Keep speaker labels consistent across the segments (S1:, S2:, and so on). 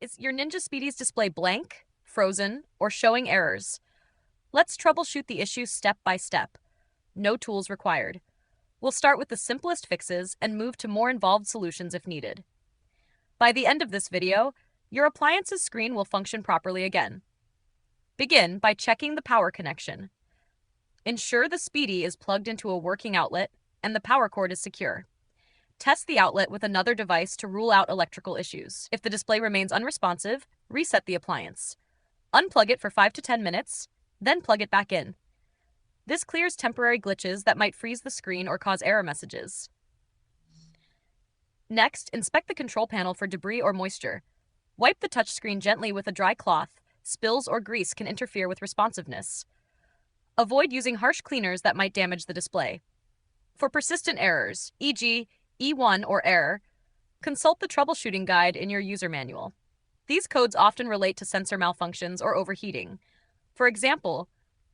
S1: Is your Ninja Speedi's display blank, frozen, or showing errors? Let's troubleshoot the issue step by step. No tools required. We'll start with the simplest fixes and move to more involved solutions if needed. By the end of this video, your appliance's screen will function properly again. Begin by checking the power connection. Ensure the Speedi is plugged into a working outlet and the power cord is secure. Test the outlet with another device to rule out electrical issues. If the display remains unresponsive, reset the appliance. Unplug it for 5 to 10 minutes, then plug it back in. This clears temporary glitches that might freeze the screen or cause error messages. Next, inspect the control panel for debris or moisture. Wipe the touchscreen gently with a dry cloth. Spills or grease can interfere with responsiveness. Avoid using harsh cleaners that might damage the display. For persistent errors, e.g., E1 or error, consult the troubleshooting guide in your user manual. These codes often relate to sensor malfunctions or overheating. For example,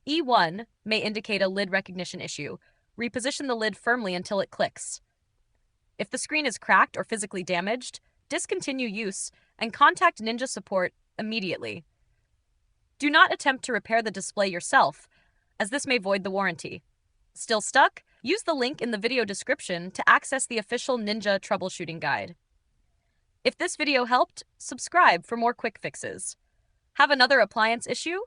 S1: E1 may indicate a lid recognition issue. Reposition the lid firmly until it clicks. If the screen is cracked or physically damaged, discontinue use and contact Ninja support immediately. Do not attempt to repair the display yourself, as this may void the warranty. Still stuck? Use the link in the video description to access the official Ninja troubleshooting guide. If this video helped, subscribe for more quick fixes. Have another appliance issue?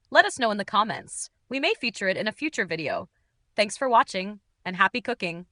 S1: Let us know in the comments. We may feature it in a future video. Thanks for watching, and happy cooking!